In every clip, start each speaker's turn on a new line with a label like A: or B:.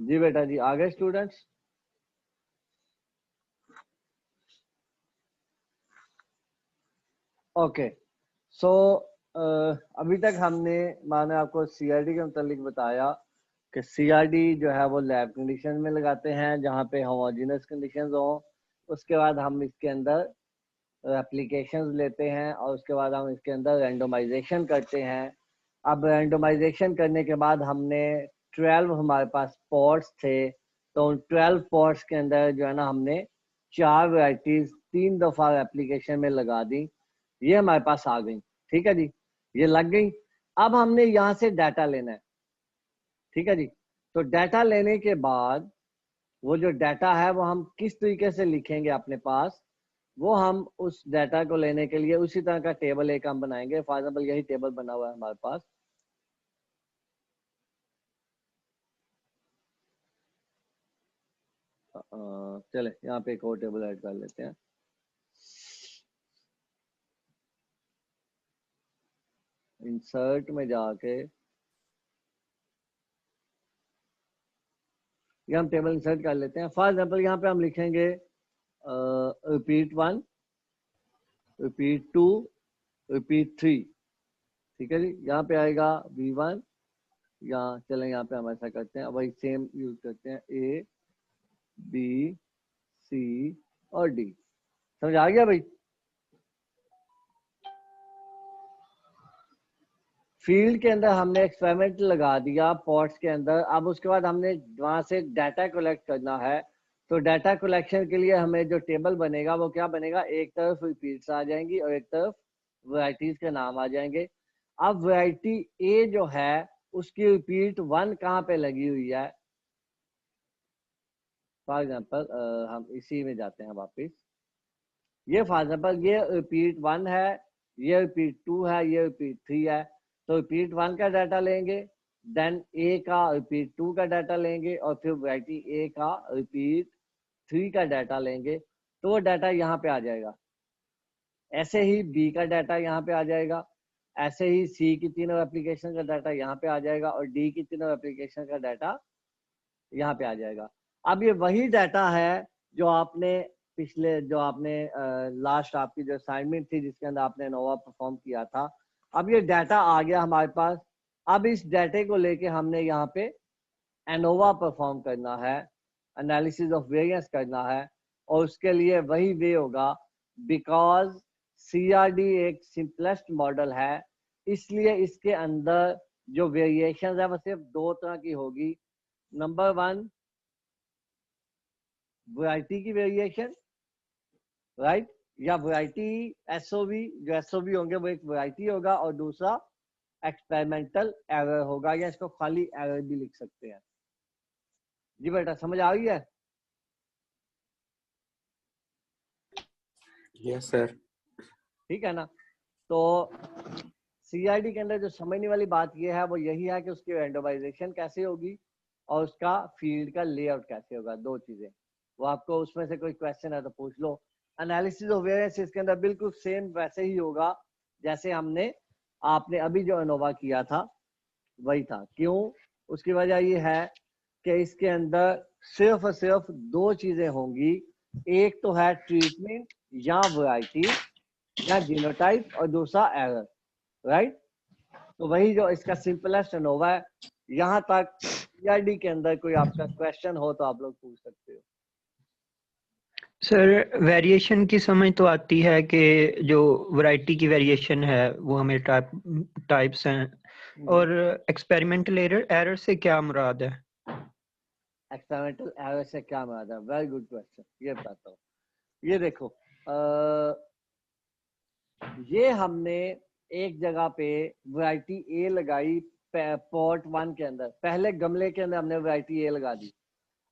A: जी बेटा जी, आ गए students? Okay, सो अभी तक मैंने आपको सीआरडी के मुतालिक बताया कि सीआरडी जो है वो लैब कंडीशन में लगाते हैं जहाँ पे होमोजेनस कंडीशंस हो। उसके बाद हम इसके अंदर एप्लीकेशंस लेते हैं और उसके बाद हम इसके अंदर रैंडमाइजेशन करते हैं। अब रैंडमाइजेशन करने के बाद हमने 12 हमारे पास पोर्ट्स थे, तो उन 12 पोर्ट्स के अंदर जो है ना हमने 4 वैरायटीज 3 दफ़ा एप्लीकेशन में लगा दी। ये हमारे पास आ गई, ठीक है जी, ये लग गई। अब हमने यहाँ से डाटा लेना है, ठीक है जी। तो डाटा लेने के बाद वो जो डाटा है वो हम किस तरीके से लिखेंगे अपने पास, वो हम उस डाटा को लेने के लिए उसी तरह का टेबल एक हम बनाएंगे। फॉर एग्जाम्पल यही टेबल बना हुआ है हमारे पास। चले यहाँ पे एक और टेबल ऐड कर लेते हैं। इंसर्ट में जाके ये हम टेबल इंसर्ट कर लेते हैं। फॉर एग्जाम्पल यहाँ पे हम लिखेंगे रिपीट 1, रिपीट 2, रिपीट 3, ठीक है जी। यहाँ पे आएगा V1, यहाँ चलें यहाँ पे हम ऐसा करते हैं, वही सेम यूज करते हैं, A, B, C और D। समझ आ गया भाई? फील्ड के अंदर हमने एक्सपेरिमेंट लगा दिया पॉट्स के अंदर। अब उसके बाद हमने वहां से डाटा कलेक्ट करना है। तो डाटा कलेक्शन के लिए हमें जो टेबल बनेगा वो क्या बनेगा, एक तरफ रिपीट्स आ जाएंगी और एक तरफ वैरायटीज के नाम आ जाएंगे। अब वैरायटी ए जो है उसकी रिपीट 1 कहाँ पे लगी हुई है। फॉर एग्जाम्पल हम इसी में जाते हैं वापिस। ये फॉर एग्जाम्पल ये रिपीट 1 है, ये रिपीट 2 है, ये रिपीट 3 है। तो रिपीट 1 का डाटा लेंगे, देन ए का रिपीट 2 का डाटा लेंगे और फिर वैरायटी ए का रिपीट 3 का डाटा लेंगे। तो वो डाटा यहाँ पे आ जाएगा। ऐसे ही बी का डाटा यहाँ पे आ जाएगा, ऐसे ही सी की तीनों एप्लीकेशन का डाटा यहाँ पे आ जाएगा और डी की तीनों एप्लीकेशन का डाटा यहाँ पे आ जाएगा। अब ये वही डाटा है जो आपने पिछले जो आपने लास्ट आपकी जो असाइनमेंट थी जिसके अंदर आपने एनोवा परफॉर्म किया था। अब ये डाटा आ गया हमारे पास। अब इस डाटे को लेके हमने यहाँ पे एनोवा परफॉर्म करना है, एनालिसिस ऑफ वेरिएंस करना है, और उसके लिए वही वे होगा। बिकॉज सीआरडी एक सिंपलेस्ट मॉडल है, इसलिए इसके अंदर जो वेरिएशन है वो सिर्फ 2 तरह की होगी। नंबर 1 वैरायटी की वेरिएशन, राइट, या वैरायटी एसओवी, जो एसओवी होंगे वो एक वैरायटी होगा और दूसरा एक्सपेरिमेंटल एरर होगा, या इसको खाली एरर भी लिख सकते हैं। जी बेटा समझ आ रही है?
B: Yes sir.
A: ठीक है ना। तो सीआईडी के अंदर जो समझने वाली बात यह है वो यही है कि उसकी रैंडमाइजेशन कैसे होगी और उसका फील्ड का लेआउट कैसे होगा। 2 चीजें, वो आपको उसमें से कोई क्वेश्चन है तो पूछ लो। एनालिसिस ऑफ वेरिएंस इसके अंदर बिल्कुल सेम वैसे ही होगा जैसे आपने अभी जो एनोवा किया था वही था। क्यों? उसकी वजह ये है कि इसके अंदर सिर्फ और सिर्फ 2 चीजें होंगी, एक तो है ट्रीटमेंट या वैरायटी या जीनोटाइप और दूसरा एरर, राइट। तो वही जो इसका सिंपलेस्ट एनोवा है। यहाँ तक सीआईडी के अंदर कोई आपका क्वेश्चन हो तो आप लोग पूछ सकते हो।
C: सर वेरिएशन की समझ तो आती है कि जो वैरायटी की वेरिएशन है वो हमें टाइप्स हैं, और एक्सपेरिमेंटल एरर से क्या मुराद है?
A: एक्सपेरिमेंटल एरर से क्या मुराद है? वेरी गुड क्वेश्चन, ये बताता हूँ। ये देखो, ये हमने एक जगह पे वैरायटी ए लगाई पॉट 1 के अंदर, पहले गमले के अंदर हमने वैरायटी ए लगा दी।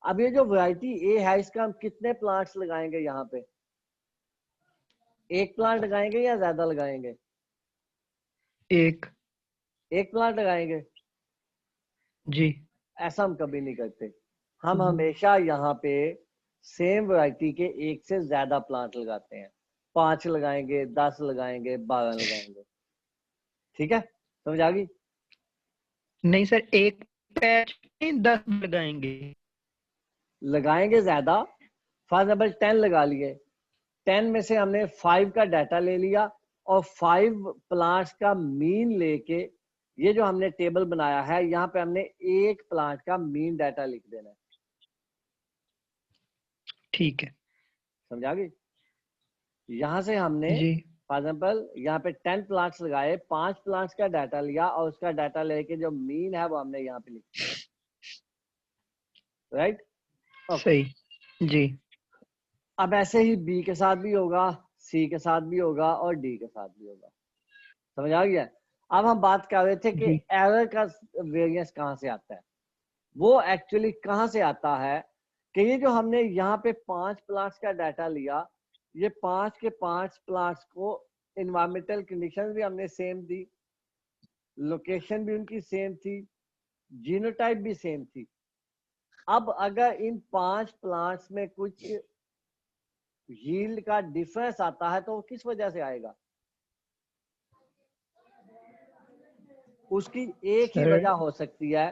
A: अब ये जो वैरायटी ए है इसका हम कितने प्लांट्स लगाएंगे? यहाँ पे एक प्लांट लगाएंगे या ज्यादा लगाएंगे?
C: एक
A: प्लांट लगाएंगे
C: जी।
A: ऐसा हम कभी नहीं करते। हम हमेशा यहाँ पे सेम वैरायटी के 1 से ज्यादा प्लांट लगाते हैं। 5 लगाएंगे, 10 लगाएंगे, 12 लगाएंगे। ठीक है, समझ आ गई?
C: नहीं सर, एक पैच में 10 लगाएंगे।
A: लगाएंगे ज्यादा, फॉर एग्जाम्पल 10 लगा लिए, 10 में से हमने 5 का डाटा ले लिया और 5 प्लांट्स का मीन लेके ये जो हमने टेबल बनाया है यहाँ पे हमने एक प्लांट का मीन डाटा लिख देना है।
C: ठीक है,
A: समझा गई? यहाँ से हमने
C: जी
A: फॉर एग्जाम्पल यहाँ पे 10 प्लांट्स लगाए, 5 प्लांट्स का डाटा लिया और उसका डाटा लेके जो मीन है वो हमने यहाँ पे लिख दिया, राइट?
C: सही, जी
A: अब ऐसे ही बी के साथ भी होगा, सी के साथ भी होगा और डी के साथ भी होगा। समझ आ गया? अब हम बात कर रहे थे कि
C: जी
A: एरर का वेरिएंस कहाँ से आता है। वो एक्चुअली कहाँ से आता है कि ये जो हमने यहाँ पे 5 प्लांट्स का डाटा लिया, ये 5 के 5 प्लांट्स को इन्वायरमेंटल कंडीशन भी हमने सेम दी, लोकेशन भी उनकी सेम थी, जीनोटाइप भी सेम थी। अब अगर इन 5 प्लांट्स में कुछ यील्ड का डिफरेंस आता है तो वो किस वजह से आएगा? उसकी एक ही
C: सर,
A: वजह हो सकती है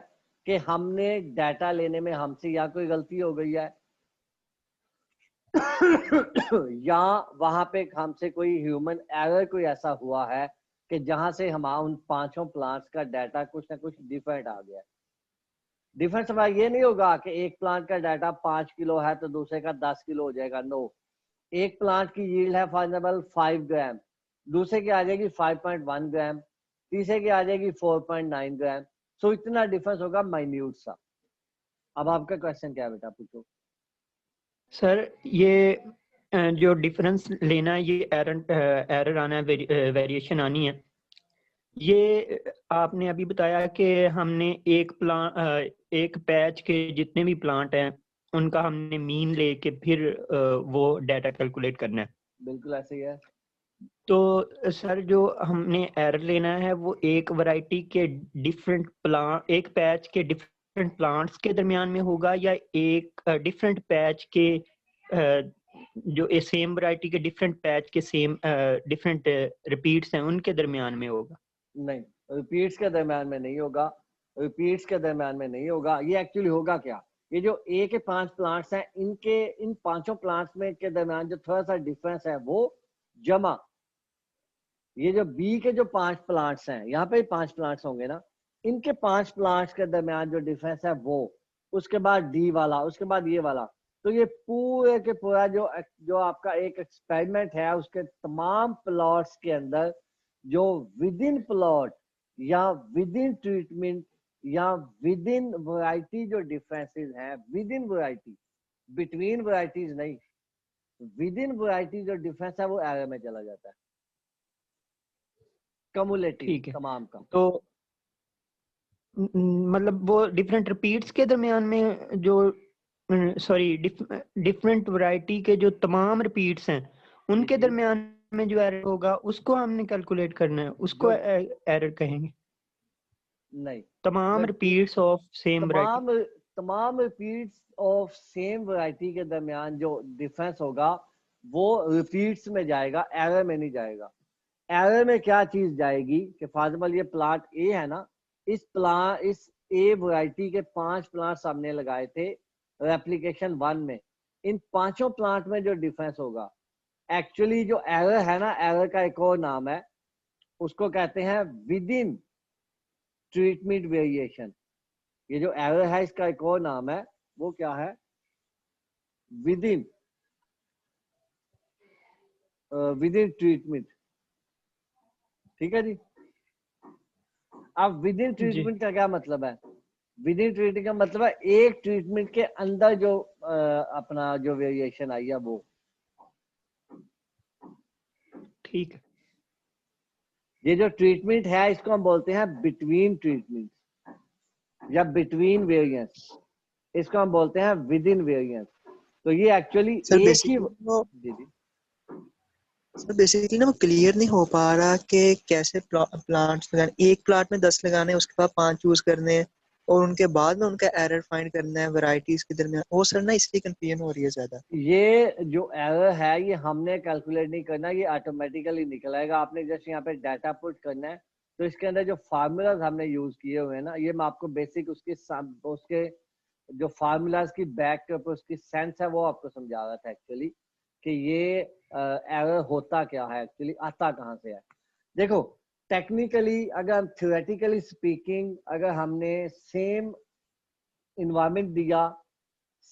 A: कि हमने डाटा लेने में हमसे या कोई गलती हो गई है या वहां पे हमसे कोई ह्यूमन एरर कोई ऐसा हुआ है कि जहां से हम उन 5 प्लांट्स का डाटा कुछ ना कुछ डिफरेंट आ गया। डिफरेंस हमारा ये नहीं होगा कि एक प्लांट का डाटा 5 किलो है तो दूसरे का 10 किलो हो जाएगा। नो, एक प्लांट की यील्ड है फॉर एग्जाम्पल 5 ग्राम, दूसरे की आ जाएगी 5.1 ग्राम, तीसरे की आ जाएगी 4.9 ग्राम। सो इतना डिफरेंस होगा माइन्यूट सा। अब आपका क्वेश्चन क्या है बेटा, पूछो।
C: सर ये जो डिफरेंस लेना है, ये एरर आना है, वेरिएशन आनी है, ये आपने अभी बताया कि हमने एक पैच के जितने भी प्लांट हैं उनका हमने मीन लेके फिर वो डाटा कैलकुलेट करना है।
A: बिल्कुल ऐसे ही है।
C: तो सर जो हमने एरर लेना है वो एक वैरायटी के डिफरेंट प्लांट, एक पैच के डिफरेंट प्लांट्स के दरमियान में होगा, या एक डिफरेंट पैच के जो सेम वैरायटी के डिफरेंट पैच के सेम डिफरेंट रिपीट्स हैं उनके दरमियान में होगा?
A: नहीं, रिपीट्स के दरम्यान में नहीं होगा, रिपीट्स के दरम्यान में नहीं होगा। ये एक्चुअली होगा क्या, ये जो ए के 5 प्लांट्स हैं इनके इन 5 प्लांट्स में के दरम्यान जो थोड़ा सा डिफरेंस है वो जमा, ये जो बी के जो 5 प्लांट्स हैं, यहाँ पे 5 प्लांट्स होंगे ना, इनके 5 प्लांट्स के दरम्यान जो डिफरेंस है वो, उसके बाद डी वाला, उसके बाद ये वाला। तो ये पूरे के पूरा जो जो आपका एक एक्सपेरिमेंट है उसके तमाम प्लॉट्स के अंदर जो विद इन प्लॉट या विद इन ट्रीटमेंट या विद इन वैरायटी जो डिफरेंसेस हैं, with in variety, between varieties नहीं, विद इन वैरायटी जो डिफरेंस है वो एरर में चला जाता है, कमुलेटिव
C: ठीक है,
A: तमाम का।
C: तो मतलब वो डिफरेंट रिपीट्स के दरमियान में जो सॉरी डिफरेंट वैरायटी के जो तमाम रिपीट्स हैं उनके
A: जी
C: दरमियान में जो एरर होगा उसको हमने कैलकुलेट करना है, उसको एरर कहेंगे।
A: नहीं,
C: तमाम
A: अगर
C: रिपीट्स ऑफ सेम वैरायटी।
A: तमाम तमाम रिपीट्स ऑफ सेम वैरायटी के दरमियान जो डिफरेंस होगा वो रिपीट्स में जाएगा, एरर में नहीं जाएगा। एरर में क्या चीज जाएगी कि फॉर एग्जाम्पल ये प्लांट ए है ना, इस ए वैरायटी के 5 प्लांट हमने लगाए थे रेप्लिकेशन 1 में, इन 5 प्लांट में जो डिफरेंस होगा, एक्चुअली जो एरर है ना, एरर का एक और नाम है, उसको कहते हैं विद इन ट्रीटमेंट वेरिएशन। ये जो एरर है इसका एक और नाम है, वो क्या है, विद इन ट्रीटमेंट। ठीक है जी। अब विद इन
C: जी
A: ट्रीटमेंट का क्या मतलब है? विद इन ट्रीटमेंट का मतलब है एक ट्रीटमेंट के अंदर जो अपना जो वेरिएशन आई है वो।
C: ठीक है,
A: ये जो ट्रीटमेंट है इसको हम बोलते हैं बिटवीन ट्रीटमेंट या बिटवीन वेरिएंस, इसको हम बोलते हैं विद इन वेरिएंस। तो ये एक्चुअली
B: सर
A: एक ही
B: बेसिकली
A: जी
B: ना वो क्लियर नहीं हो पा रहा कि कैसे प्लांट्स लगाने, एक प्लांट में 10 लगाने, उसके बाद 5 चूज करने हैं और उनके बाद में उनका एरर फाइंड करना है वैरायटीज के दरमियान। वो सर ना इसलिए कंफ्यूजन हो रही है ज्यादा।
A: ये जो एरर है ये हमने कैलकुलेट नहीं करना, ये ऑटोमेटिकली निकल आएगा। आपने जस्ट यहाँ पे डाटा पुट करना है, तो इसके अंदर जो फार्मूलाज हमने यूज किए हुए हैं ना, ये मैं आपको बेसिक उसके जो फार्मूलाज की बैक के ऊपर उसकी सेंस है वो आपको समझा रहा था एक्चुअली कि ये एरर होता क्या है, एक्चुअली आता कहाँ से है। देखो टेक्निकली अगर थ्योरेटिकली स्पीकिंग अगर हमने सेम इन्वायरमेंट दिया,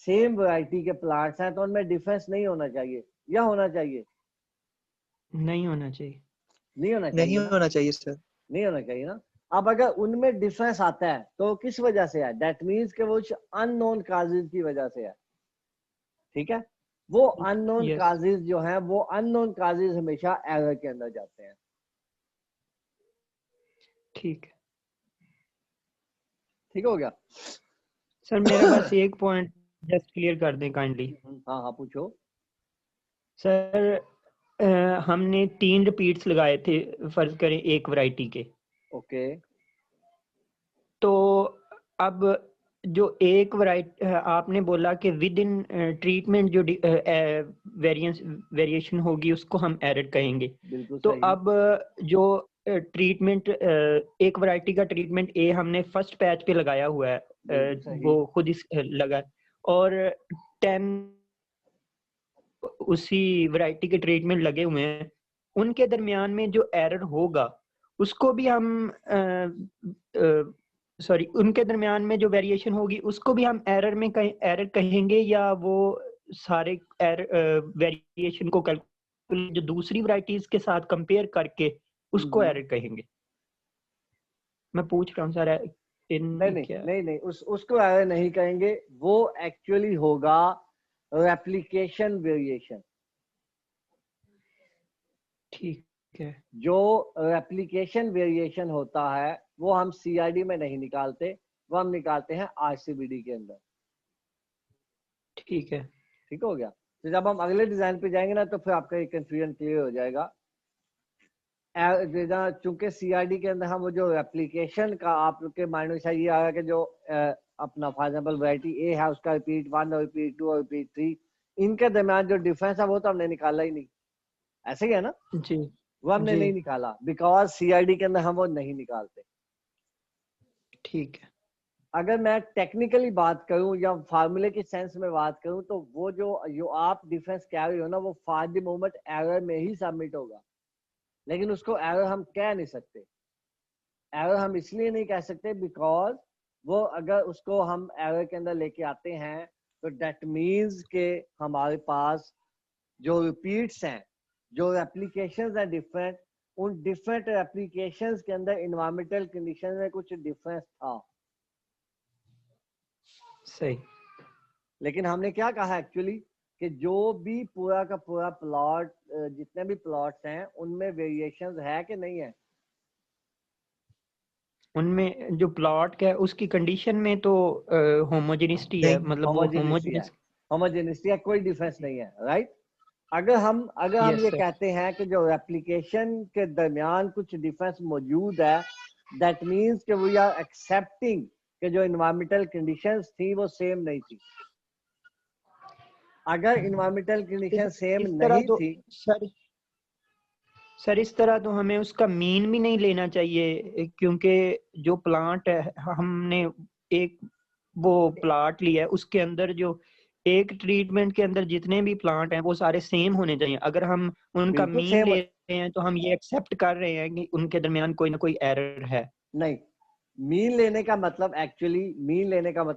A: सेम वैरायटी के प्लांट्स हैं तो उनमें डिफरेंस नहीं होना चाहिए या होना चाहिए?
C: नहीं होना चाहिए।
A: नहीं होना
B: नहीं
A: चाहिए ना,
B: होना चाहिए सर।
A: नहीं होना चाहिए ना। अब अगर उनमें डिफरेंस आता है तो किस वजह से है? दैट मीन्स कि वो अननोन काजेज की वजह से है, ठीक है। वो अननोन
C: यस
A: काजेज जो हैं वो अननोन काजेज हमेशा एरर के अंदर जाते हैं,
C: ठीक है
A: ठीक हो गया।
C: सर। मेरा बस एक पॉइंट जस्ट क्लियर कर दें काइंडली।
A: हाँ हाँ पूछो।
C: सर हमने 3 रिपीट्स लगाए थे फर्ज करें एक वैरायटी के।
A: ओके
C: तो अब जो एक वैरायटी आपने बोला कि विद इन ट्रीटमेंट जो वेरिएशन होगी उसको हम एरर कहेंगे।
A: बिल्कुल
C: तो
A: सही।
C: अब जो ट्रीटमेंट एक वैरायटी का ट्रीटमेंट ए हमने फर्स्ट पैच पे लगाया हुआ है,
A: बिल्कुल सही।
C: वो खुद ही लगा है, और 10 उसी वैरायटी के ट्रीटमेंट लगे हुए हैं, उनके दरमियान में जो एरर होगा उसको भी हम सॉरी उनके दरमियान में जो वेरिएशन होगी उसको भी हम एरर कहेंगे, या वो सारे वेरिएशन को कैलकुलेट जो दूसरी वैरायटीज के साथ कंपेयर करके उसको एरर कहेंगे? मैं पूछ रहा हूँ सर
A: नहीं नहीं
C: क्या।
A: नहीं नहीं उसको एरर नहीं कहेंगे, वो एक्चुअली होगा रेप्लिकेशन वेरिएशन।
C: ठीक है
A: जो रेप्लिकेशन वेरिएशन होता है वो हम सीआरडी में नहीं निकालते, वो हम निकालते हैं आरसीबीडी के अंदर,
C: ठीक है
A: ठीक हो गया। तो जब हम अगले डिजाइन पे जाएंगे ना तो फिर आपका ये कंफ्यूजन क्लियर हो जाएगा। चूंकि सीआरडी के अंदर हम वो जो रेप्लिकेशन का आपके माइंड में शायद ये आ रहा है कि जो अपना फॉर एग्जाम्पल वैरायटी ए है उसका रिपीट 1 और रिपीट 2 और रिपीट 3 इनके दरमियान जो डिफरेंस है वो तो हमने निकाला ही नहीं, ऐसे ही है ना,
C: जी
A: वो हमने
C: जी
A: नहीं निकाला बिकॉज सीआरडी के अंदर हम वो नहीं निकालते।
C: ठीक है
A: अगर मैं टेक्निकली बात करूं या फार्मूले की सेंस में बात करूं तो वो जो आप डिफरेंस कह रहे हो ना वो फॉर द मोमेंट एरर में ही सबमिट होगा, लेकिन उसको एरर हम कह नहीं सकते। एरर हम इसलिए नहीं कह सकते बिकॉज वो अगर उसको हम एरर के अंदर लेके आते हैं तो दैट मीन्स के हमारे पास जो रिपीट्स हैं, जो एप्लीकेशंस हैं डिफरेंट, उन डिफरेंट एप्लीकेशंस के अंदर इन्वायरमेंटल कंडीशन में कुछ डिफरेंस था।
C: सही।
A: लेकिन हमने क्या कहा एक्चुअली कि जो भी पूरा का पूरा प्लॉट जितने भी प्लॉट्स हैं उनमें वेरिएशंस है कि नहीं है?
C: उनमें जो प्लॉट का है उसकी कंडीशन में तो होमोजेनिटी है,
B: नहीं
C: मतलब वो होमोजेनिस।
A: होमोजेनिटी है, कोई डिफरेंस नहीं है, राइट। अगर हम
C: यस
A: ये
C: सर।
A: कहते हैं कि जो एप्लीकेशन के दरमियान कुछ डिफरेंस मौजूद है, दैट मीन्स कि वी आर एक्सेप्टिंग कि जो इन्वायरमेंटल कंडीशंस थी वो सेम नहीं थी। अगर इन्वायरमेंटल कंडीशन सेम
C: इस तरह
A: नहीं
C: तो
A: थी,
C: सर इस तरह तो हमें उसका मीन भी नहीं लेना चाहिए, क्योंकि जो प्लांट है हमने एक वो प्लाट लिया है उसके अंदर जो एक ट्रीटमेंट के अंदर जितने भी प्लांट हैं वो सारे सेम होने चाहिए। अगर हम उनका
A: बिल्कुल
C: मीन
A: सेम
C: ले रहे हैं तो हम ये एक्सेप्ट कर रहे हैं कि उनके दरमियान कोई ना कोई एरर है।
A: नहीं। मीन लेने का मतलब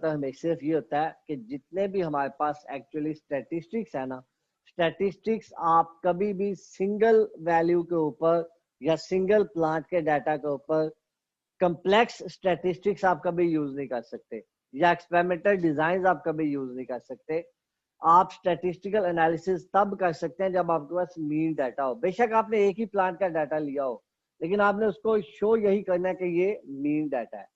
A: हमेशा सिर्फ ये होता है कि जितने भी हमारे पास एक्चुअली स्टैटिस्टिक्स है ना, स्टैटिस्टिक्स आप कभी भी सिंगल वैल्यू के ऊपर या सिंगल प्लांट के डाटा के ऊपर कम्प्लेक्स स्टैटिस्टिक्स आप कभी यूज नहीं कर सकते, या एक्सपेरिमेंटल डिजाइन आप कभी यूज नहीं कर सकते। आप स्टैटिस्टिकल एनालिसिस तब कर सकते हैं जब आपके पास मीन डाटा हो। बेशक आपने एक ही प्लांट का डाटा लिया हो, लेकिन आपने उसको शो यही करना है कि ये मीन डाटा है।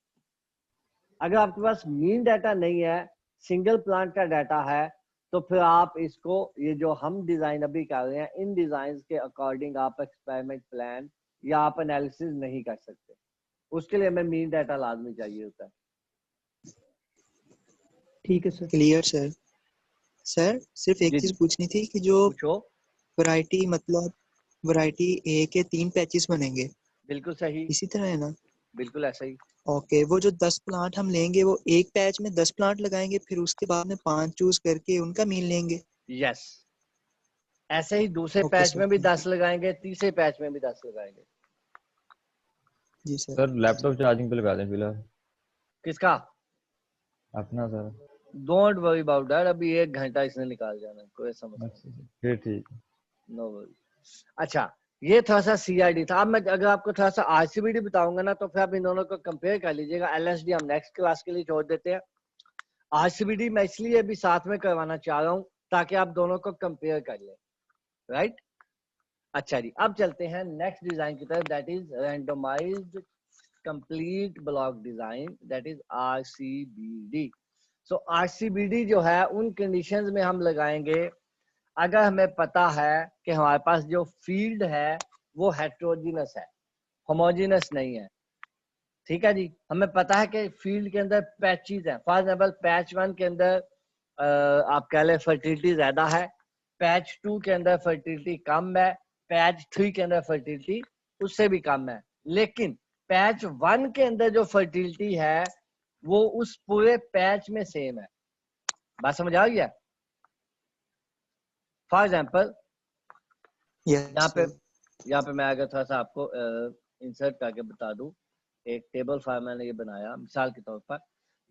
A: अगर आपके पास मीन डाटा नहीं है, सिंगल प्लांट का डाटा है, तो फिर आप इसको ये जो हम डिजाइन अभी कर रहे हैं इन डिजाइन के अकॉर्डिंग आप एक्सपेरिमेंट प्लान या आप एनालिसिस नहीं कर सकते। उसके लिए हमें मीन डाटा लाजमी चाहिए होता है।
C: ठीक है सर।
B: Clear sir. सर सिर्फ एक
A: जी
B: चीज
A: जी
B: पूछनी थी कि जो
A: पूछो।
B: वैरायटी मतलब वैरायटी ए के 3 पैचेस बनेंगे,
A: बिल्कुल सही,
B: इसी तरह है ना?
A: बिल्कुल ऐसा ही।
B: ओके, वो जो 10 प्लांट हम लेंगे वो एक पैच में 10 प्लांट लगाएंगे, फिर उसके बाद में 5 चूज करके उनका मीन लेंगे।
A: यस, ऐसे ही दूसरे
B: ओके
A: पैच
B: सर,
A: में भी 10 लगाएंगे, तीसरे पैच में भी 10 लगाएंगे।
B: जी सर।
D: सर लैपटॉप चार्जिंग पे लगा दें फिलहाल।
A: किसका?
D: अपना sir.
A: Don't worry about that, अभी 1 घंटा इसने निकाल जाना, कोई समस्या
D: अच्छा फिर ठीक है।
A: No worry. अच्छा, ये थोड़ा सा सीआरडी था। अब मैं अगर आपको थोड़ा सा आरसीबीडी बताऊंगा ना, तो फिर आप इन दोनों को कंपेयर कर लीजिएगा। एलएसडी हम नेक्स्ट क्लास के लिए छोड़ देते हैं। आरसीबीडी मैं इसलिए अभी साथ में करवाना चाह रहा हूं ताकि आप दोनों को कंपेयर कर लें, राइट। अच्छा जी, अब चलते हैं नेक्स्ट डिजाइन की तरफ, that is randomised complete block design, that is RCBD. So RCBD जो है उन कंडीशंस में हम लगाएंगे अगर हमें पता है कि हमारे पास जो फील्ड है वो हेट्रोजीनस है, होमोजीनस नहीं है। ठीक है जी, हमें पता है कि फील्ड के अंदर पैचेस हैं। फॉर एग्जाम्पल पैच 1 के अंदर आप कह लें फर्टिलिटी ज्यादा है, पैच 2 के अंदर फर्टिलिटी कम है, पैच 3 के अंदर फर्टिलिटी उससे भी कम है। लेकिन पैच 1 के अंदर जो फर्टिलिटी है वो उस पूरे पैच में सेम है। बात समझ आ गया? फॉर एग्जाम्पल यहाँ पे मैं अगर थोड़ा सा आपको इंसर्ट करके बता दूं, एक टेबल फाइल मैंने ये बनाया मिसाल के तौर पर।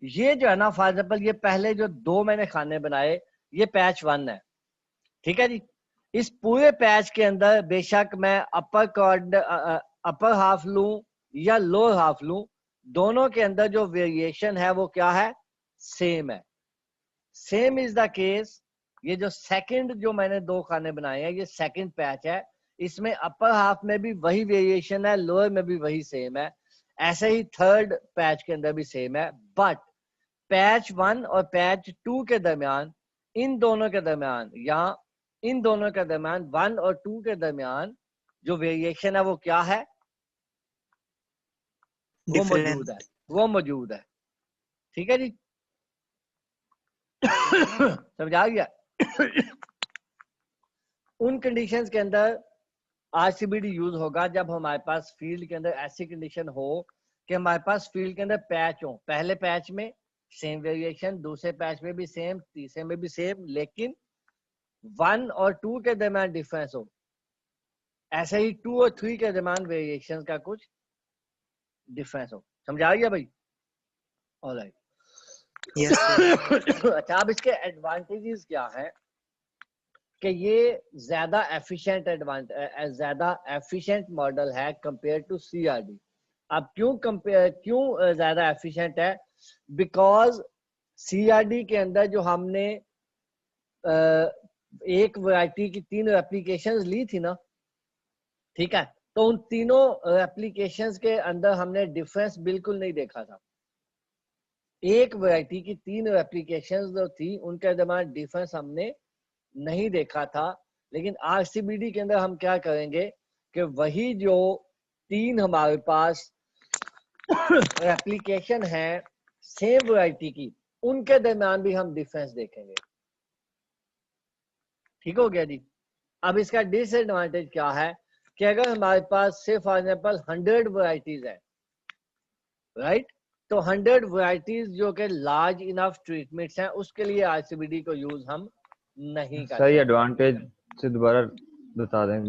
A: ये जो है ना, फॉर एग्जाम्पल ये पहले जो 2 मैंने खाने बनाए, ये पैच 1 है। ठीक है जी, इस पूरे पैच के अंदर बेशक मैं अपर हाफ लूं या लोअर हाफ लूं, दोनों के अंदर जो वेरिएशन है वो क्या है? सेम है। सेम इज द केस, ये जो सेकंड जो मैंने 2 खाने बनाए हैं, ये सेकंड पैच है, इसमें अपर हाफ में भी वही वेरिएशन है, लोअर में भी वही सेम है। ऐसे ही थर्ड पैच के अंदर भी सेम है। बट पैच 1 और पैच 2 के दरमियान, इन दोनों के दरमियान या इन दोनों के दरमियान 1 और 2 के दरमियान जो वेरिएशन है वो क्या है? वो मौजूद है, वो मौजूद है। ठीक है जी, समझ आ गया? उन कंडीशंस के अंदर आरसीबीडी यूज होगा जब हमारे पास फील्ड के अंदर ऐसी कंडीशन हो कि हमारे पास फील्ड के अंदर पैच हो, पहले पैच में सेम वेरिएशन, दूसरे पैच में भी सेम, तीसरे में भी सेम, लेकिन 1 और 2 के दरमियान डिफरेंस हो। ऐसे ही 2 और 3 के दरमियान वेरिएशन का कुछ डिफरेंस हो। समझ आ गया भाई? ऑलराइट। अच्छा, अब इसके एडवांटेजेस क्या है कि ये ज्यादा एफिशिएंट मॉडल है कंपेयर टू सीआरडी। अब क्यों ज्यादा एफिशिएंट है? बिकॉज सीआरडी के अंदर जो हमने एक वैरायटी की 3 एप्लीकेशंस ली थी ना, ठीक है, तो उन तीनों एप्लीकेशंस के अंदर हमने डिफरेंस बिल्कुल नहीं देखा था। एक वैरायटी की 3 एप्लीकेशंस जो थी उनके दरमियान डिफरेंस हमने नहीं देखा था। लेकिन आरसीबीडी के अंदर हम क्या करेंगे कि वही जो 3 हमारे पास एप्लीकेशन है सेम वैरायटी की, उनके दरमियान भी हम डिफरेंस देखेंगे। ठीक हो गया जी। अब इसका डिसएडवांटेज क्या है कि अगर हमारे पास सिर्फ फॉर एग्जांपल 100 वैरायटीज है, राइट, तो 100 वैरायटीज जो कि लार्ज इनफ ट्रीटमेंट्स हैं, उसके लिए आरसीबीडी को यूज हम नहीं करते।
D: सही एडवांटेज से दोबारा बता दें।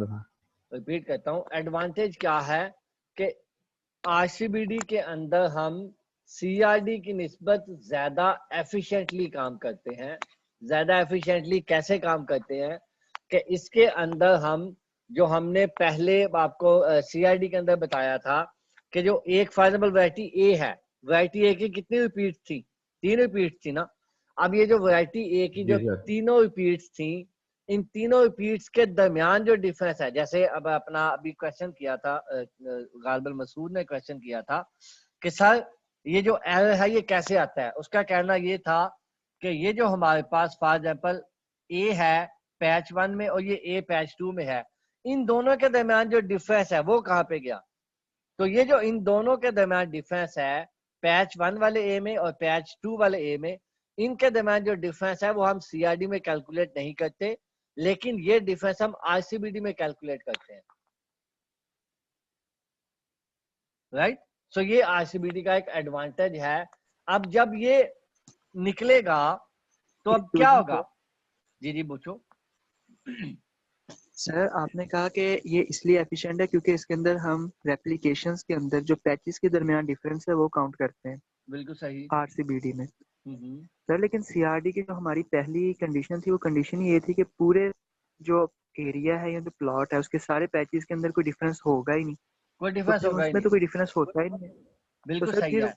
A: रिपीट करता हूं, एडवांटेज क्या है कि आरसीबीडी के अंदर हम सीआरडी की निस्बत ज्यादा एफिशिएंटली काम करते हैं। ज्यादा एफिशिएंटली कैसे काम करते हैं कि इसके अंदर हम जो हमने पहले आपको सीआरडी के अंदर बताया था कि जो एक फॉर एग्जांपल वैरायटी ए है, वैरायटी ए की कितनी रिपीट थी? 3 रिपीट थी ना। अब ये जो वैरायटी ए की जो तीनों रिपीट्स थी, इन तीनों रिपीट्स के दरमियान जो डिफरेंस है, जैसे अब अपना अभी क्वेश्चन किया था गालिब मसूद ने क्वेश्चन किया था कि सर ये जो एरर है ये कैसे आता है। उसका कहना ये था कि ये जो हमारे पास फॉर एग्जांपल ए है पैच 1 में और ये ए पैच 2 में है, इन दोनों के दरमियान जो डिफरेंस है वो कहाँ पे गया? तो ये जो इन दोनों के दरमियान डिफरेंस है पैच 1 वाले ए में और पैच 2 वाले ए में, इनके दरमियान जो डिफरेंस है वो हम सीआरडी में कैलकुलेट नहीं करते, लेकिन ये डिफरेंस हम आरसीबीडी में कैलकुलेट करते हैं, राइट। सो ये आरसीबीडी का एक एडवांटेज है। अब जब ये निकलेगा तो अब क्या होगा? जी जी पूछो।
B: सर आपने कहा कि ये इसलिए एफिशिएंट है क्योंकि इसके अंदर हम रेप्लिकेशंस के अंदर जो पैचेस के दरमियान डिफरेंस है वो काउंट करते हैं
A: बिल्कुल सही।
B: आरसीबीडी में। सर लेकिन सीआरडी की जो हमारी पहली कंडीशन थी वो कंडीशन ये थी कि पूरे जो एरिया है या जो प्लॉट है उसके सारे पैचेस के अंदर कोई डिफरेंस होगा ही नहीं,
A: कोई
B: तो
A: डिफरेंस
B: फिर
A: होगा ही
B: उसमें
A: नहीं।
B: तो कोई डिफरेंस होता ही नहीं है। तो
A: बिल्कुल
B: सर
A: सही
B: फिर
A: है।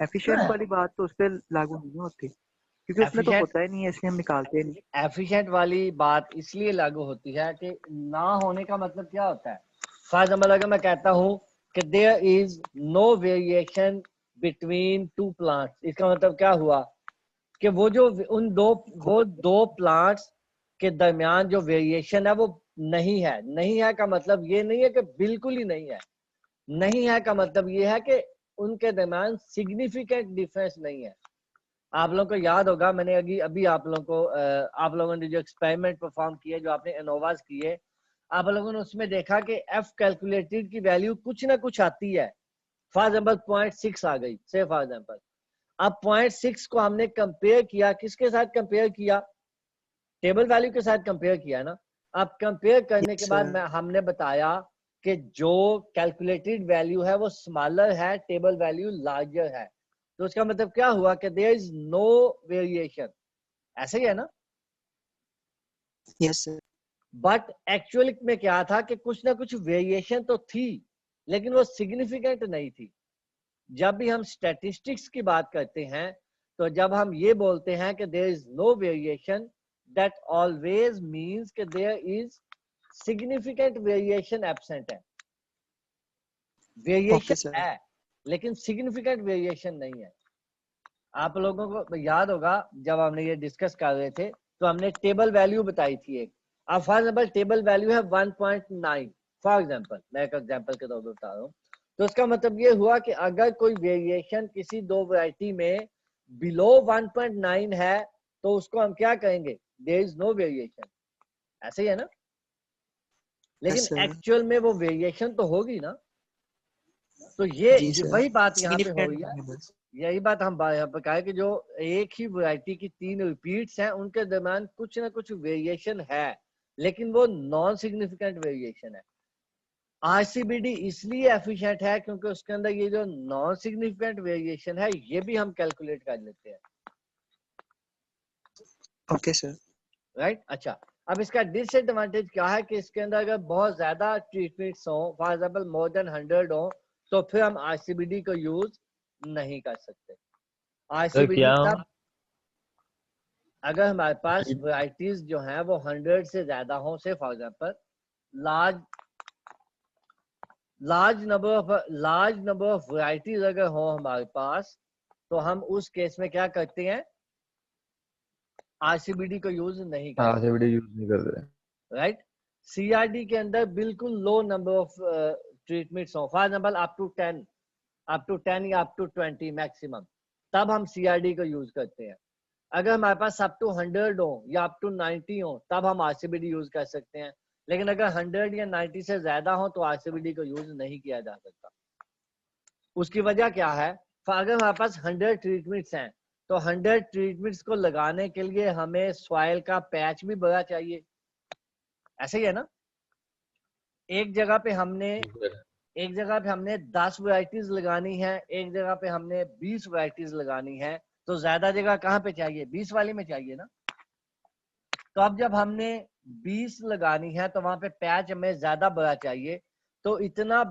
B: एफिशिएंट वाली बात तो उस पर लागू नहीं होती क्योंकि उसमें तो
A: एफिशिएंट
B: होता ही नहीं है, इसलिए हम निकालते ही नहीं।
A: एफिशिएंट वाली बात इसलिए लागू होती है कि ना होने का मतलब क्या होता है? फॉर एग्जाम्पल अगर मैं कहता हूं कि there is no variation between two plants, इसका मतलब क्या हुआ कि वो दो प्लांट्स के दरमियान जो वेरिएशन है वो नहीं है। नहीं है का मतलब ये नहीं है कि बिल्कुल ही नहीं है। नहीं है का मतलब ये है कि उनके दरमियान सिग्निफिकेंट डिफरेंस नहीं है। आप लोगों को याद होगा, मैंने अभी आप लोगों ने जो एक्सपेरिमेंट परफॉर्म किए, जो आपने एनोवास किए, आप लोगों ने उसमें देखा कि एफ कैलकुलेटेड की वैल्यू कुछ ना कुछ आती है। फॉर एग्जाम्पल 0.6 आ गई, से फॉर एग्जाम्पल। अब 0.6 को हमने कंपेयर किया, किसके साथ कंपेयर किया? टेबल वैल्यू के साथ कंपेयर किया ना। अब कंपेयर करने के बाद हमने बताया कि जो कैलकुलेटेड वैल्यू है वो स्मॉलर है, टेबल वैल्यू लार्जर है। तो उसका मतलब क्या हुआ कि देयर इज नो वेरिएशन। ऐसे ही है ना?
B: Yes sir.
A: बट एक्चुअली में क्या था कि कुछ ना कुछ वेरिएशन तो थी, लेकिन वो सिग्निफिकेंट नहीं थी। जब भी हम स्टैटिस्टिक्स की बात करते हैं, तो जब हम ये बोलते हैं कि there is no variation, that always means कि there is significant variation absent है। वेरिएशन है लेकिन सिग्निफिकेंट वेरिएशन नहीं है। आप लोगों को याद होगा जब हमने ये डिस्कस कर रहे थे तो हमने टेबल वैल्यू बताई थी एक। अब फॉर एग्जाम्पल टेबल वैल्यू है 1.9, फॉर एग्जाम्पल मैं एक एग्जाम्पल के तौर पर बता रहा हूँ। तो उसका मतलब ये हुआ कि अगर कोई वेरिएशन किसी दो वैरायटी में बिलो 1.9 है तो उसको हम क्या कहेंगे? There is no variation. ऐसे ही है ना? लेकिन एक्चुअल में वो वेरिएशन तो होगी ना। तो ये वही बात यहाँ पे हो रही है। यही बात हम यहाँ पे कहा कि जो एक ही वैरायटी की 3 रिपीट्स हैं उनके दरम्यान कुछ ना कुछ वेरिएशन है, लेकिन वो नॉन सिग्निफिकेंट वेरिएशन है। आरसीबीडी इसलिए एफिशिएंट है क्योंकि उसके अंदर ये जो नॉन सिग्निफिकेंट वेरिएशन है ये भी हम कैलकुलेट कर लेते हैं।
B: Okay sir.
A: राइट। अच्छा, अब इसका डिसएडवांटेज क्या है कि इसके अंदर अगर बहुत ज्यादा ट्रीटमेंट्स हो, फॉर एग्जाम्पल मोर देन 100 हो, तो फिर हम आरसीबीडी को यूज नहीं कर सकते। आरसीबीडी तब अगर हमारे पास वैरायटीज जो हैं वो 100 से ज्यादा हो, से for example large number of varieties अगर हो हमारे पास, तो हम उस केस में क्या करते हैं? आरसीबीडी को यूज नहीं करते।
D: आरसीबीडी यूज नहीं करते।
A: राइट। सीआरडी के अंदर बिल्कुल लो नंबर ऑफ ट्रीटमेंट्स हो, फॉर एग्जाम्पल अप टू 10 या अप टू 20 मैक्सिमम, तब हम सीआरडी को यूज करते हैं। अगर हमारे पास अप टू 100 हो या अप टू 90 हो तब हम आरसीबीडी यूज कर सकते हैं। लेकिन अगर 100 या 90 से ज्यादा हो तो आरसीबीडी को यूज नहीं किया जा सकता। उसकी वजह क्या है? अगर हमारे पास 100 ट्रीटमेंट्स हैं तो 100 ट्रीटमेंट्स को लगाने के लिए हमें सॉइल का पैच भी बड़ा चाहिए। ऐसे ही है ना? एक जगह पे हमने 10 वैरायटीज लगानी है, एक जगह पे हमने 20 वैरायटीज लगानी है, तो ज्यादा जगह कहाँ पे चाहिए? 20 वाले में चाहिए ना। तो अब जब हमने 20 लगानी है तो वहां पे पैच हमें ज्यादा बड़ा चाहिए। तो इतना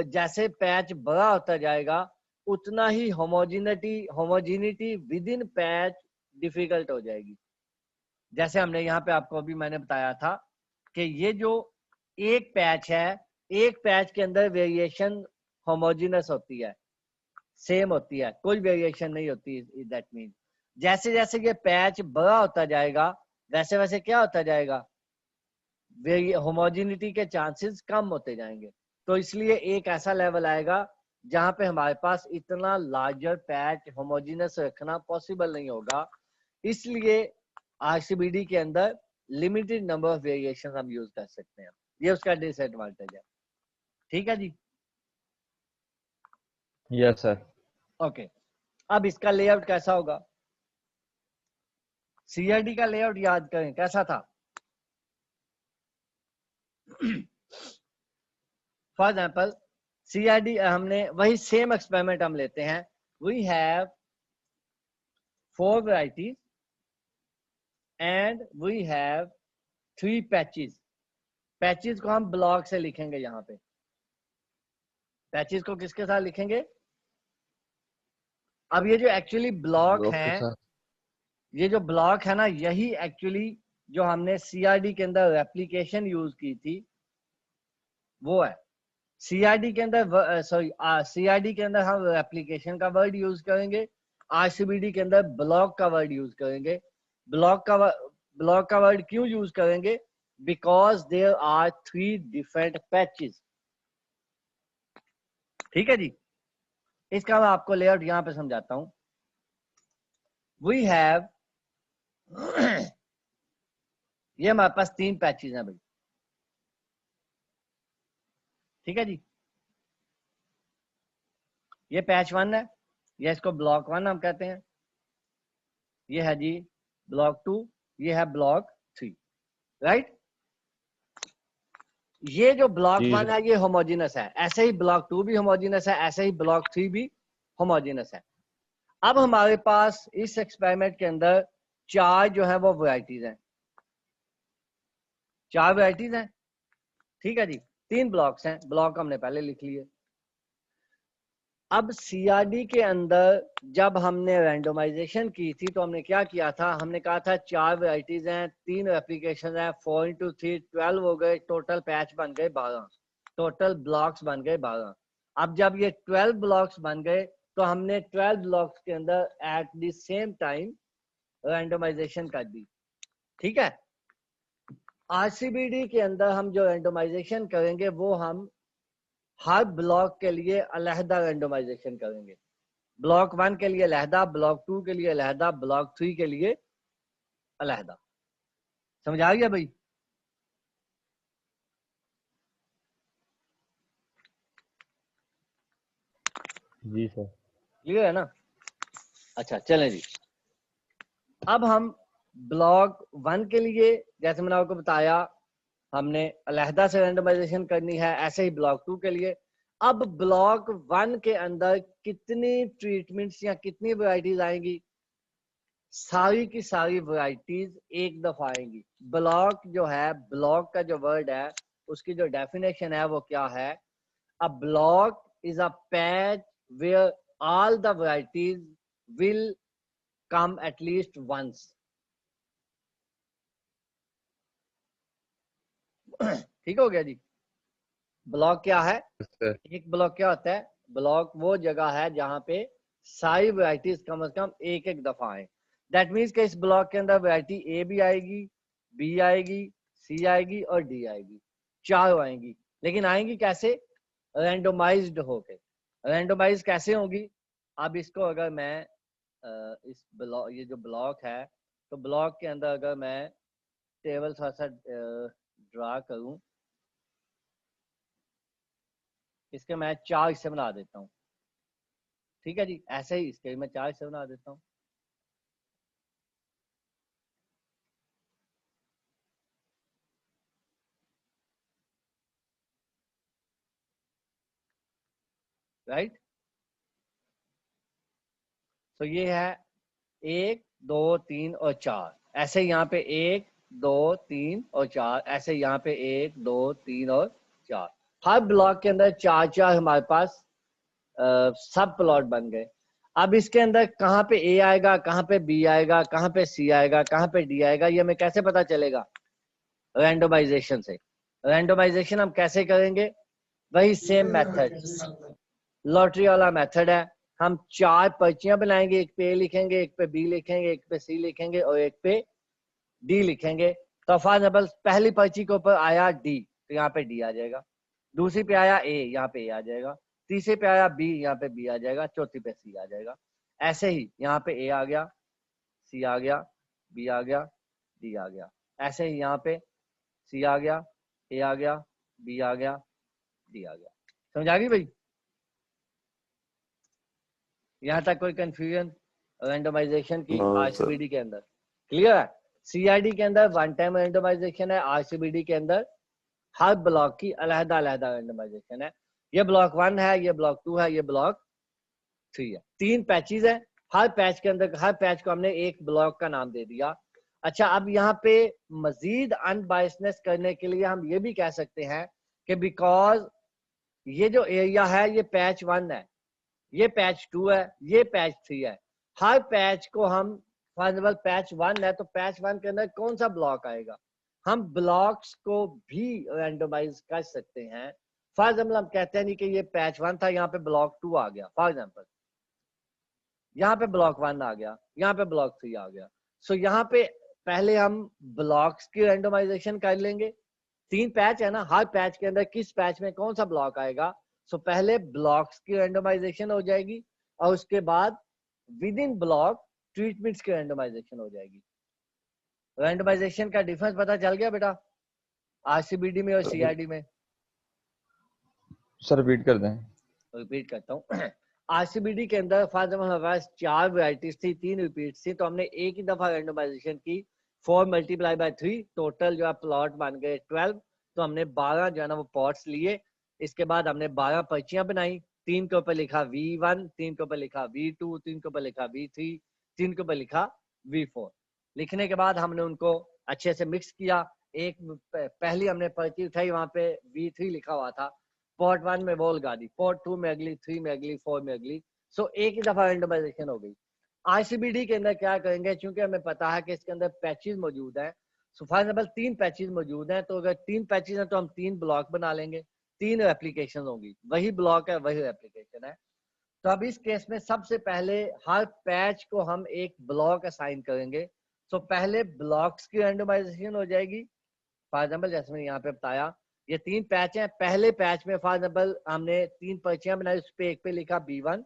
A: जैसे पैच बड़ा होता जाएगा उतना ही homogeneity within patch difficult हो जाएगी। जैसे हमने यहाँ पे आपको अभी मैंने बताया था कि ये जो एक पैच है, एक पैच के अंदर वेरिएशन होमोजिनस होती है, सेम होती है, कोई वेरिएशन नहीं होती। दैट मीन जैसे जैसे ये पैच बड़ा होता जाएगा वैसे वैसे क्या होता जाएगा? होमोजिनिटी के चांसेस कम होते जाएंगे। तो इसलिए एक ऐसा लेवल आएगा जहां पे हमारे पास इतना लार्जर पैच होमोजिनस रखना पॉसिबल नहीं होगा। इसलिए आरसीबीडी के अंदर लिमिटेड नंबर ऑफ वेरिएशन हम यूज कर सकते हैं। ये उसका डिसएडवांटेज है। ठीक है जी।
D: Yes sir.
A: ओके, अब इसका लेआउट कैसा होगा? सीआरडी का लेआउट याद करें कैसा था? फॉर एग्जाम्पल सीआरडी हमने वही सेम एक्सपेरिमेंट हम लेते हैं। We have 4 varieties and we have 3 patches। Patches को हम ब्लॉक से लिखेंगे। यहाँ पे पैचेस को किसके साथ लिखेंगे? अब ये जो एक्चुअली ब्लॉक
D: ब्लॉक के
A: है,
D: साथ।
A: ये जो ब्लॉक है ना, यही एक्चुअली जो हमने सीआरडी के अंदर रेप्लिकेशन यूज की थी वो है। सीआरडी के अंदर सीआरडी के अंदर हम रेप्लिकेशन का वर्ड यूज करेंगे, आरसीबीडी के अंदर ब्लॉक का वर्ड यूज करेंगे। ब्लॉक का वर्ड क्यों यूज करेंगे? Because there are 3 different patches. ठीक है जी, इसका मैं आपको लेआउट यहां पे समझाता हूं। वी हैव ये हमारे पास 3 पैचेस हैं भाई। ठीक है जी, ये पैच 1 है, ये इसको ब्लॉक 1 हम कहते हैं। ये है जी ब्लॉक 2, ये है ब्लॉक 3, राइट। ये जो ब्लॉक 1 है ये होमोजेनस है, ऐसे ही ब्लॉक 2 भी होमोजेनस है, ऐसे ही ब्लॉक 3 भी होमोजेनस है। अब हमारे पास इस एक्सपेरिमेंट के अंदर 4 जो है वो वैरायटीज हैं, 4 वैरायटीज हैं। ठीक है जी, 3 ब्लॉक्स हैं, ब्लॉक हमने पहले लिख लिए। अब सीआरडी के अंदर जब हमने रैंडमाइजेशन की थी तो हमने क्या किया था? हमने कहा था 4 वैरायटीज हैं, 3 एप्लीकेशन हैं, 4 into 3 12 हो गए, टोटल पैच बन गए 12, टोटल ब्लॉक्स बन गए 12। अब जब ये 12 ब्लॉक्स बन गए तो हमने 12 ब्लॉक्स के अंदर at the same time randomization कर दी। ठीक है, आरसीबीडी के अंदर हम जो रैंडमाइजेशन करेंगे वो हम हर ब्लॉक के लिए अलहदा रैंडमाइजेशन करेंगे। ब्लॉक 1 के लिए अलहदा, ब्लॉक 2 के लिए अलहदा, ब्लॉक 3 के लिए अलहदा। समझ आ गया भाई?
D: जी सर।
A: क्लियर है ना? अच्छा चलें जी, अब हम ब्लॉक 1 के लिए जैसे मैंने आपको बताया हमने अलहदा से रैंडमाइजेशन करनी है, ऐसे ही ब्लॉक 2 के लिए। अब ब्लॉक 1 के अंदर कितनी ट्रीटमेंट्स या कितनी वैरायटीज आएंगी? सारी की सारी वैरायटीज एक दफा आएंगी। ब्लॉक जो है, ब्लॉक का जो वर्ड है उसकी जो डेफिनेशन है वो क्या है? A block is a patch where all the varieties will come at least once. ठीक हो गया जी। ब्लॉक क्या है?
D: सर
A: एक ब्लॉक क्या होता है? ब्लॉक वो जगह है जहां पे सारी वैरायटीज कम से कम एक एक दफा आए। दैट मीन्स कि इस ब्लॉक के अंदर वैरायटी ए भी आएगी, बी आएगी, सी आएगी और डी आएगी, 4 आएंगी। लेकिन आएंगी कैसे? रैंडोमाइज्ड होके। रैंडोमाइज कैसे होगी? अब इसको अगर मैं इस ब्लॉक, ये जो ब्लॉक है, तो ब्लॉक के अंदर अगर मैं टेबल थोड़ा सा ड्रा करूं, इसके मैं 4 हिस्से बना देता हूँ। ठीक है जी, ऐसे ही इसके मैं 4 हिस्से बना देता हूँ। राइट, तो ये है 1 2 3 और 4, ऐसे यहाँ पे 1 2 3 और 4, ऐसे यहाँ पे 1 2 3 और 4। हर ब्लॉक के अंदर 4 हमारे पास सब प्लॉट बन गए। अब इसके अंदर कहाँ पे ए आएगा, कहाँ पे बी आएगा, कहाँ पे सी आएगा, कहाँ पे डी आएगा, ये हमें कैसे पता चलेगा? रैंडमाइजेशन से। रैंडमाइजेशन हम कैसे करेंगे? वही सेम मेथड, लॉटरी वाला मेथड है। हम 4 पर्चियां बनाएंगे, एक पे ए लिखेंगे, एक पे बी लिखेंगे, एक पे सी लिखेंगे और एक पे डी लिखेंगे। तो फॉर एग्जाम्पल पहली पर्ची के ऊपर आया डी, तो यहाँ पे डी आ जाएगा। दूसरी पे आया ए, यहाँ पे ए आ जाएगा। तीसरे पे आया बी, यहाँ पे बी आ जाएगा। चौथी पे सी आ जाएगा। ऐसे ही यहाँ पे ए आ गया, सी आ गया, बी आ गया, डी आ गया। ऐसे ही यहाँ पे सी आ गया, ए आ गया, बी आ गया, डी आ गया। समझ आ गई भाई? यहाँ तक कोई कंफ्यूजन रैंडमाइजेशन की
E: नो सर।
A: आरसीबीडी के अंदर? क्लियर है? सीआईडी के अंदर वन टाइम रैंडमाइजेशन है, आरसीबीडी के अंदर हर ब्लॉक की अलहदा अलहदा रैंडमाइजेशन है। ये ब्लॉक 1 है, ये ब्लॉक 2 है, ये ब्लॉक 3 है। 3 पैचेस है, हर पैच के अंदर हर पैच को हमने एक ब्लॉक का नाम दे दिया। अच्छा, अब यहाँ पे मजीद अनबायसनेस करने के लिए हम ये भी कह सकते हैं कि बिकॉज ये जो एरिया है ये पैच 1 है, ये पैच 2 है, ये पैच 3 है। हर पैच को हम फॉर एग्जाम्पल पैच 1 है तो पैच 1 के अंदर कौन सा ब्लॉक आएगा, हम ब्लॉक्स को भी रैंडमाइज कर सकते हैं। फॉर एग्जाम्पल हम कहते हैं नहीं कि ये पैच 1 था, यहाँ पे ब्लॉक 2 आ गया, फॉर एग्जाम्पल यहाँ पे ब्लॉक 1 आ गया, यहाँ पे ब्लॉक 3 आ गया। सो यहाँ पे पहले हम ब्लॉक्स की रैंडमाइजेशन कर लेंगे। 3 पैच है ना, हर पैच के अंदर किस पैच में कौन सा ब्लॉक आएगा। सो पहले ब्लॉक्स की रैंडमाइजेशन हो जाएगी और उसके बाद विद इन ब्लॉक ट्रीटमेंट्स की रैंडमाइजेशन हो जाएगी। रैंडमाइजेशन का डिफरेंस पता चल गया बेटा आरसीबीडी में और सीआईडी में?
D: सर रिपीट कर दें।
A: रिपीट करता हूँ। आरसीबीडी के अंदर फॉर एग्जाम्पल हमारे पास 4 वैरायटीज थी, 3 रिपीट्स थी, तो हमने एक ही दफा रैंडमाइजेशन की। 4 × 3 टोटल जो है प्लॉट बन गए 12। तो हमने 12 जो है ना वो पॉट्स लिए। इसके बाद हमने 12 पर्चियां बनाई, 3 के ऊपर लिखा V1, 3 के ऊपर लिखा V2, 3 के ऊपर लिखा V3, 3 के ऊपर लिखा V4। लिखने के बाद हमने उनको अच्छे से मिक्स किया। एक पहली हमने पर्ची उठाई, वहां पे V3 लिखा हुआ था, पॉट 1 में वो लगा दी, पॉट 2 में अगली, 3 में अगली, 4 में अगली। सो एक ही दफा रैंडमाइजेशन हो गई। आरसीबीडी के अंदर क्या करेंगे, क्योंकि हमें पता है कि इसके अंदर पैचेस मौजूद हैं। सो फॉर एग्जाम्पल 3 पैचेस मौजूद हैं, तो अगर 3 पैचेस हैं तो हम 3 ब्लॉक बना लेंगे, 3 एप्लीकेशन होंगी, वही ब्लॉक है वही एप्लीकेशन है। तो अब इस केस में सबसे पहले हर पैच को हम एक ब्लॉक असाइन करेंगे। सो पहले ब्लॉक्स की रैंडमाइजेशन हो जाएगी। फॉर एग्जाम्पल जैसे मैंने यहाँ पे बताया, ये 3 पैच हैं। पहले पैच में फॉर एग्जाम्पल हमने 3 पर्चियां बनाई, उस पे एक पे लिखा B1,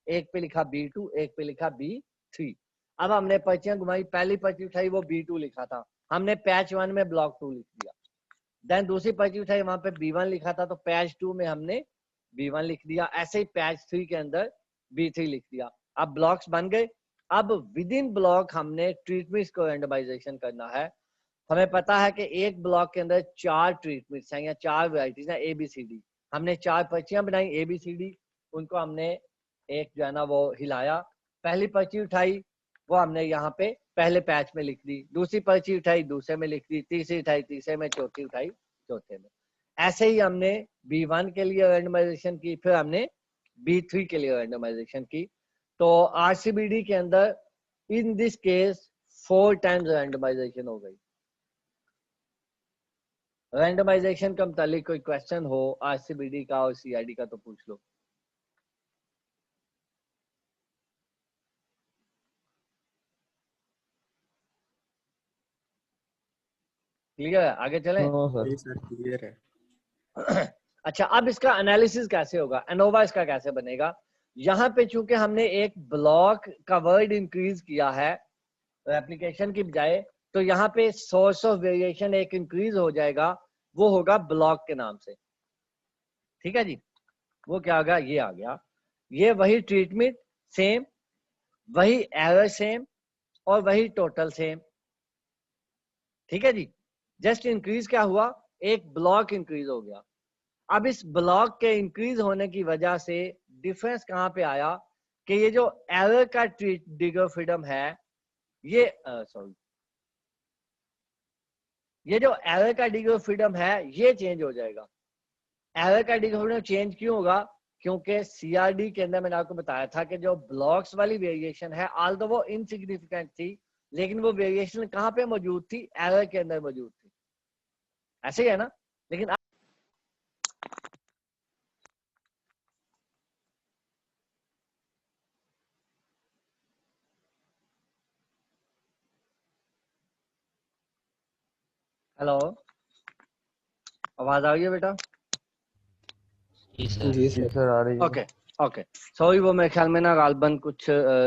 A: एक पे लिखा B2, एक पे लिखा B3। अब हमने पर्चियां घुमाई, पहली पर्ची उठाई वो B2 लिखा था, हमने पैच 1 में ब्लॉक 2 लिख दिया। देन दूसरी पर्ची उठाई, वहां पे B1 लिखा था, तो पैच 2 में हमने B1 लिख दिया। ऐसे ही पैच 3 के अंदर B3 लिख दिया। अब ब्लॉक्स बन गए। अब विद इन ब्लॉक हमने ट्रीटमेंट्स को रैंडमाइजेशन करना है। हमें पता है कि एक ब्लॉक के अंदर 4 ट्रीटमेंट्स हैं या 4 वैरायटीज हैं ABCD। हमने 4 पर्चियां बनाई ABCD, उनको हमने एक जो है ना वो हिलाया। पहली पर्ची उठाई वो हमने यहाँ पे पहले पैच में लिख दी, दूसरी पर्ची उठाई दूसरे में लिख दी, तीसरी उठाई तीसरे में, चौथी उठाई चौथे में। ऐसे ही हमने B1 के लिए रैंडमाइजेशन की, फिर हमने B3 के लिए रैंडमाइजेशन की। तो आरसीबीडी के अंदर in this case 4 times randomization हो गई। रैंडमाइजेशन का मुतालिक कोई क्वेश्चन हो आरसीबीडी का और सीआईडी का तो पूछ लो। क्लियर है? आगे चलें?
D: सर
E: क्लियर है।
A: अच्छा, अब इसका एनालिसिस कैसे होगा, एनोवा इसका कैसे बनेगा। यहाँ पे चूंकि हमने एक ब्लॉक का वर्ड इंक्रीज किया है एप्लीकेशन की बजाय, तो यहाँ पे सोर्स ऑफ वेरिएशन एक इंक्रीज हो जाएगा, वो होगा ब्लॉक के नाम से। ठीक है जी, वो क्या होगा, ये आ गया। ये वही ट्रीटमेंट सेम, वही एरर सेम और वही टोटल सेम। ठीक है जी, जस्ट इंक्रीज क्या हुआ, एक ब्लॉक इंक्रीज हो गया। अब इस ब्लॉक के इंक्रीज होने की वजह से डिफरेंस कहां पे आया कि ये जो एरर का डिग्री फ्रीडम है, ये ये जो एरर का डिग्री फ्रीडम है ये चेंज हो जाएगा। एरर का डिग्री फ्रीडम चेंज क्यों होगा, क्योंकि सीआरडी के अंदर मैंने आपको बताया था कि जो ब्लॉक्स वाली वेरिएशन है ऑल्दो वो इनसिग्निफिकेंट थी, लेकिन वो वेरिएशन कहां पे मौजूद थी, एरर के अंदर मौजूद थी। ऐसे ही है ना। लेकिन हेलो, आवाज आ रही है बेटा?
E: जी
D: सर आ रही है।
A: ओके ओके, सॉरी वो मेरे ख्याल में ना गालबन कुछ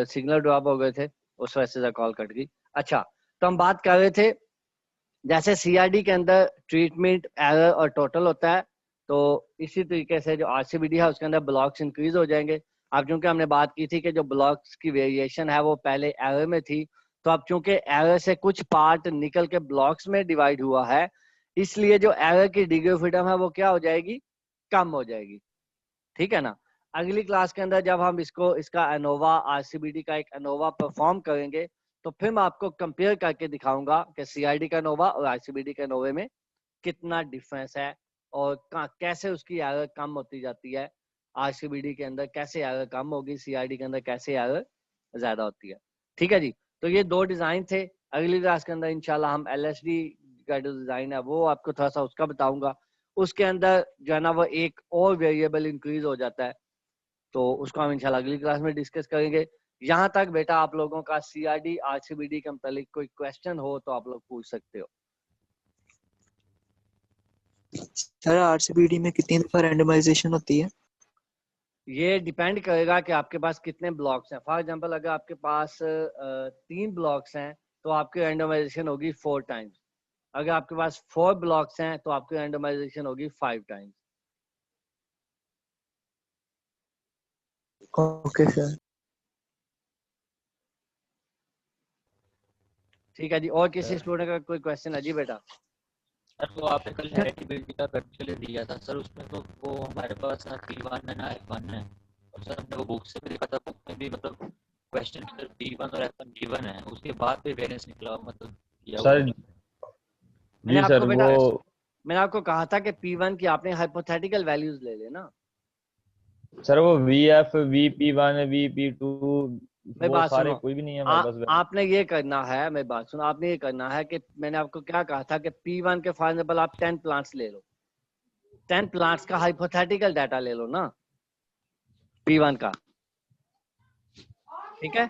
A: सिग्नल ड्रॉप हो गए थे, उस वजह से कॉल कट गई। अच्छा, तो हम बात कर रहे थे जैसे सीआरडी के अंदर ट्रीटमेंट, एरर और टोटल होता है, तो इसी तरीके से जो आरसीबीडी है उसके अंदर ब्लॉक्स इंक्रीज हो जाएंगे। अब चूंकि हमने बात की थी कि जो ब्लॉक्स की वेरिएशन है वो पहले एरर में थी, तो अब चूंकि एरर से कुछ पार्ट निकल के ब्लॉक्स में डिवाइड हुआ है, इसलिए जो एरर की डिग्री ऑफ फ्रीडम है वो क्या हो जाएगी, कम हो जाएगी। ठीक है ना। अगली क्लास के अंदर जब हम इसका एनोवा आरसीबीडी का एक एनोवा परफॉर्म करेंगे, तो फिर मैं आपको कंपेयर करके दिखाऊंगा कि सीआईडी का एनोवा और आरसीबीडी के एनोवे में कितना डिफरेंस है और कैसे उसकी एरर कम होती जाती है। आरसीबीडी के अंदर कैसे एरर कम होगी, सीआईडी के अंदर कैसे एरर ज्यादा होती है। ठीक है जी। तो ये दो डिजाइन थे। अगली क्लास के अंदर इंशाल्लाह हम एलएसडी का जो डिजाइन है वो आपको थोड़ा सा उसका बताऊंगा। उसके अंदर जो है ना वो एक और वेरिएबल इंक्रीज हो जाता है, तो उसको हम इंशाल्लाह अगली क्लास में डिस्कस करेंगे। यहाँ तक बेटा आप लोगों का सीआरडी आरसीबीडी के मतलब कोई क्वेश्चन हो तो आप लोग पूछ सकते हो।
B: सर आरसीबीडी में कितनी दफा रैंडमाइजेशन होती है?
A: ये डिपेंड करेगा कि आपके पास कितने ब्लॉक्स हैं। फॉर एग्जांपल अगर आपके पास 3 ब्लॉक्स हैं तो आपकी रैंडमाइजेशन होगी 4 टाइम्स। अगर आपके पास 4 ब्लॉक्स हैं तो आपकी रैंडमाइजेशन होगी 5 टाइम्स।
B: Okay sir.
A: ठीक है जी। और किसी स्टूडेंट का कोई क्वेश्चन है जी बेटा?
E: सर वो आपने कल हेरिटेबिलिटी का प्रैक्टिकल दिया था सर, उसमें तो वो हमारे पास ना P1 है ना F1 है, और सर हमने वो बुक से भी देखा था, बुक में भी मतलब क्वेश्चन के अंदर P1 और F1 गिवन है, उसके बाद भी वेरिएंस निकला मतलब किया हुआ
D: सर
E: है।
D: जी सर वो
A: मैंने आपको कहा था कि P1 की आपने हाइपोथेटिकल वैल्यूज ले लेना।
D: सर वो VF VP1 VP2
A: मेरी
D: वो
A: बात
D: सारे
A: सुनो,
D: कोई भी नहीं है हमारे पास।
A: आपने ये करना है, मेरी बात सुनो, आपने ये करना है कि मैंने आपको क्या कहा था कि P1 के फॉर एग्जांपल आप 10 प्लांट्स ले लो, 10 प्लांट्स का हाइपोथेटिकल डाटा ले लो ना P1 का। ठीक है।